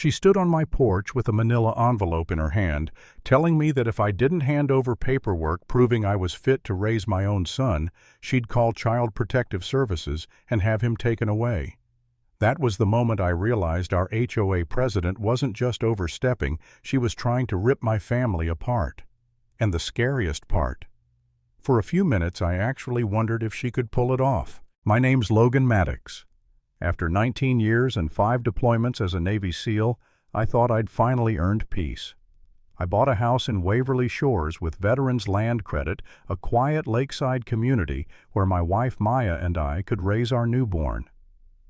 She stood on my porch with a manila envelope in her hand, telling me that if I didn't hand over paperwork proving I was fit to raise my own son, she'd call Child Protective Services and have him taken away. That was the moment I realized our HOA president wasn't just overstepping, she was trying to rip my family apart. And the scariest part. For a few minutes I actually wondered if she could pull it off. My name's Logan Maddox. After 19 years and 5 deployments as a Navy SEAL, I thought I'd finally earned peace. I bought a house in Waverly Shores with Veterans Land Credit, a quiet lakeside community where my wife Maya and I could raise our newborn.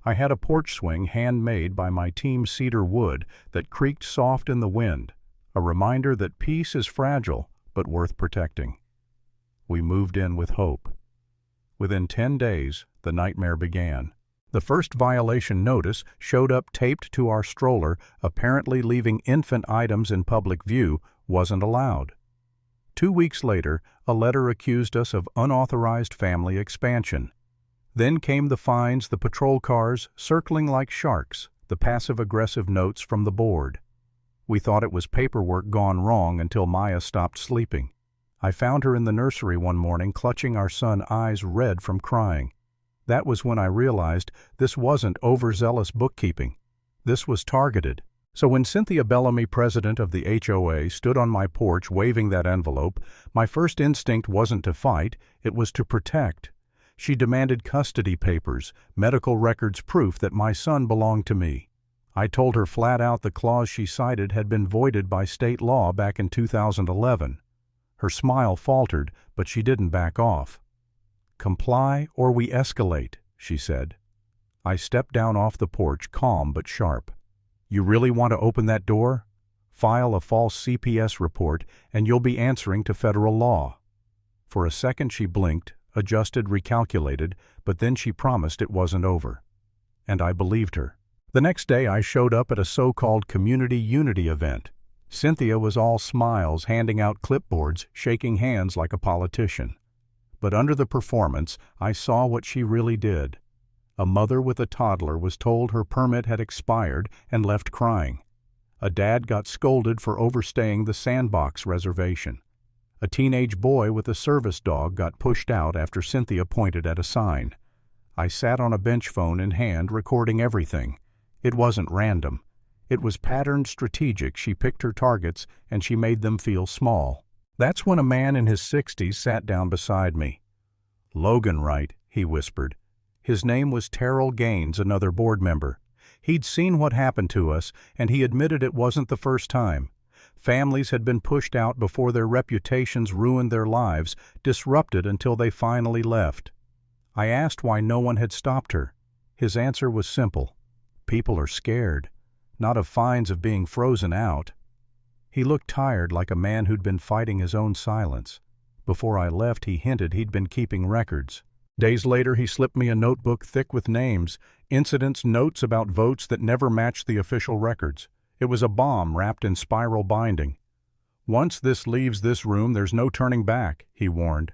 I had a porch swing handmade by my team cedar wood that creaked soft in the wind, a reminder that peace is fragile but worth protecting. We moved in with hope. Within 10 days, the nightmare began. The first violation notice showed up taped to our stroller, apparently leaving infant items in public view wasn't allowed. 2 weeks later, a letter accused us of unauthorized family expansion. Then came the fines, the patrol cars circling like sharks, the passive-aggressive notes from the board. We thought it was paperwork gone wrong until Maya stopped sleeping. I found her in the nursery one morning clutching our son, eyes red from crying. That was when I realized this wasn't overzealous bookkeeping. This was targeted. So when Cynthia Bellamy, president of the HOA, stood on my porch waving that envelope, my first instinct wasn't to fight, it was to protect. She demanded custody papers, medical records, proof that my son belonged to me. I told her flat out the clause she cited had been voided by state law back in 2011. Her smile faltered, but she didn't back off. "Comply or we escalate," she said. I stepped down off the porch, calm but sharp. "You really want to open that door? File a false CPS report and you'll be answering to federal law." For a second she blinked, adjusted, recalculated, but then she promised it wasn't over. And I believed her. The next day I showed up at a so-called community unity event. Cynthia was all smiles, handing out clipboards, shaking hands like a politician. But under the performance, I saw what she really did. A mother with a toddler was told her permit had expired and left crying. A dad got scolded for overstaying the Sandbox reservation. A teenage boy with a service dog got pushed out after Cynthia pointed at a sign. I sat on a bench, phone in hand, recording everything. It wasn't random. It was patterned, strategic. She picked her targets and she made them feel small. That's when a man in his 60s sat down beside me. "Logan, right?" he whispered. His name was Terrell Gaines, another board member. He'd seen what happened to us, and he admitted it wasn't the first time. Families had been pushed out before their reputations ruined their lives, disrupted until they finally left. I asked why no one had stopped her. His answer was simple. People are scared, not of fines, of being frozen out. He looked tired, like a man who'd been fighting his own silence. Before I left, he hinted he'd been keeping records. Days later, he slipped me a notebook thick with names, incidents, notes about votes that never matched the official records. It was a bomb wrapped in spiral binding. "Once this leaves this room, there's no turning back," he warned.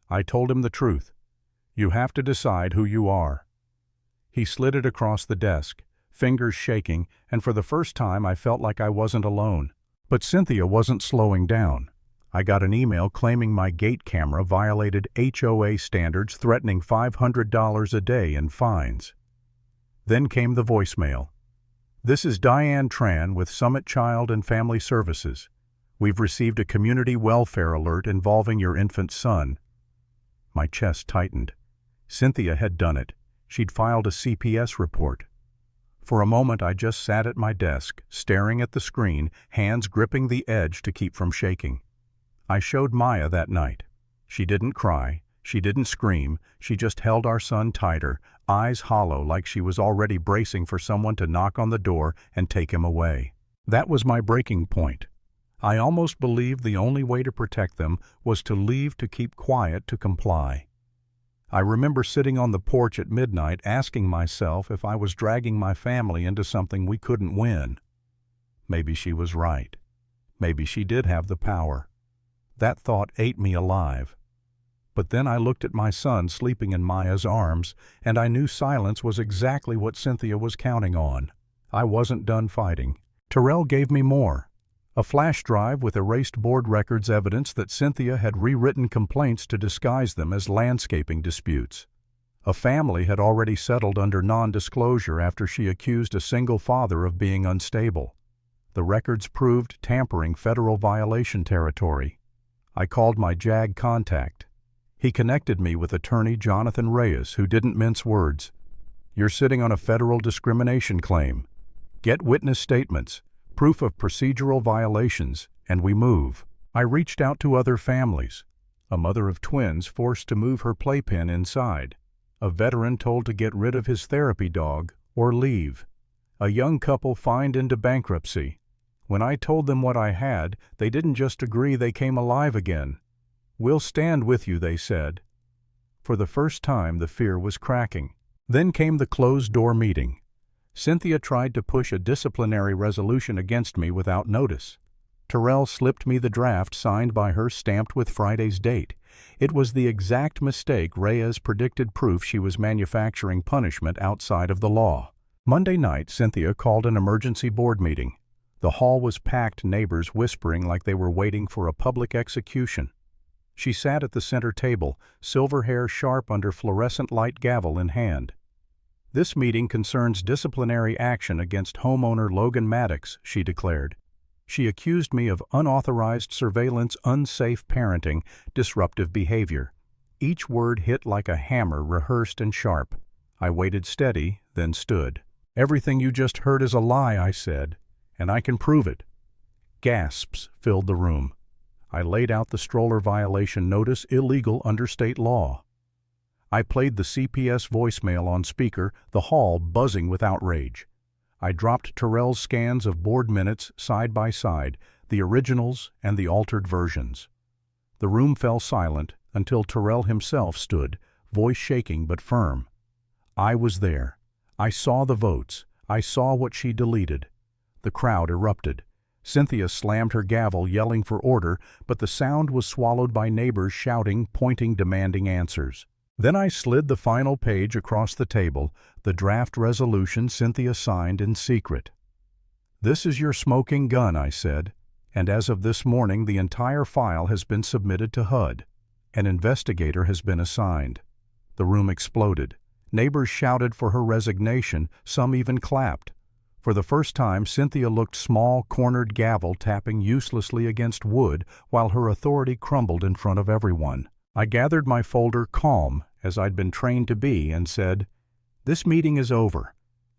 I told him the truth. "You have to decide who you are." He slid it across the desk, fingers shaking, and for the first time I felt like I wasn't alone. But Cynthia wasn't slowing down. I got an email claiming my gate camera violated HOA standards, threatening $500 a day in fines. Then came the voicemail. "This is Diane Tran with Summit Child and Family Services. We've received a community welfare alert involving your infant son." My chest tightened. Cynthia had done it. She'd filed a CPS report. For a moment I just sat at my desk, staring at the screen, hands gripping the edge to keep from shaking. I showed Maya that night. She didn't cry, she didn't scream, she just held our son tighter, eyes hollow like she was already bracing for someone to knock on the door and take him away. That was my breaking point. I almost believed the only way to protect them was to leave, to keep quiet, to comply. I remember sitting on the porch at midnight asking myself if I was dragging my family into something we couldn't win. Maybe she was right. Maybe she did have the power. That thought ate me alive. But then I looked at my son sleeping in Maya's arms, and I knew silence was exactly what Cynthia was counting on. I wasn't done fighting. Terrell gave me more. A flash drive with erased board records evidence that Cynthia had rewritten complaints to disguise them as landscaping disputes. A family had already settled under non-disclosure after she accused a single father of being unstable. The records proved tampering federal violation territory. I called my JAG contact. He connected me with attorney Jonathan Reyes, who didn't mince words. "You're sitting on a federal discrimination claim. Get witness statements, proof of procedural violations, and we move." I reached out to other families. A mother of twins forced to move her playpen inside. A veteran told to get rid of his therapy dog or leave. A young couple fined into bankruptcy. When I told them what I had, they didn't just agree, they came alive again. "We'll stand with you," they said. For the first time, the fear was cracking. Then came the closed-door meeting. Cynthia tried to push a disciplinary resolution against me without notice. Terrell slipped me the draft signed by her, stamped with Friday's date. It was the exact mistake Reyes predicted, proof she was manufacturing punishment outside of the law. Monday night, Cynthia called an emergency board meeting. The hall was packed, neighbors whispering like they were waiting for a public execution. She sat at the center table, silver hair sharp under fluorescent light, gavel in hand. "This meeting concerns disciplinary action against homeowner Logan Maddox," she declared. She accused me of unauthorized surveillance, unsafe parenting, disruptive behavior. Each word hit like a hammer, rehearsed and sharp. I waited steady, then stood. "Everything you just heard is a lie," I said, "and I can prove it." Gasps filled the room. I laid out the stroller violation notice, illegal under state law. I played the CPS voicemail on speaker, the hall buzzing with outrage. I dropped Terrell's scans of board minutes side by side, the originals and the altered versions. The room fell silent until Terrell himself stood, voice shaking but firm. I was there. I saw the votes. I saw what she deleted. The crowd erupted. Cynthia slammed her gavel, yelling for order, but the sound was swallowed by neighbors shouting, pointing, demanding answers. Then I slid the final page across the table, the draft resolution Cynthia signed in secret. "This is your smoking gun," I said, "and as of this morning the entire file has been submitted to HUD. An investigator has been assigned." The room exploded. Neighbors shouted for her resignation, some even clapped. For the first time, Cynthia looked small, cornered, gavel tapping uselessly against wood, while her authority crumbled in front of everyone. I gathered my folder, calm, as I'd been trained to be, and said, "This meeting is over.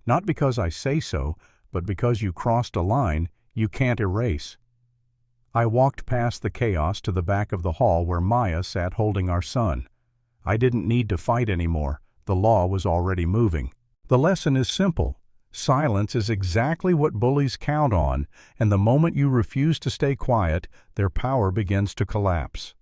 Not because I say so, but because you crossed a line you can't erase." I walked past the chaos to the back of the hall where Maya sat holding our son. I didn't need to fight anymore. The law was already moving. The lesson is simple. Silence is exactly what bullies count on, and the moment you refuse to stay quiet, their power begins to collapse.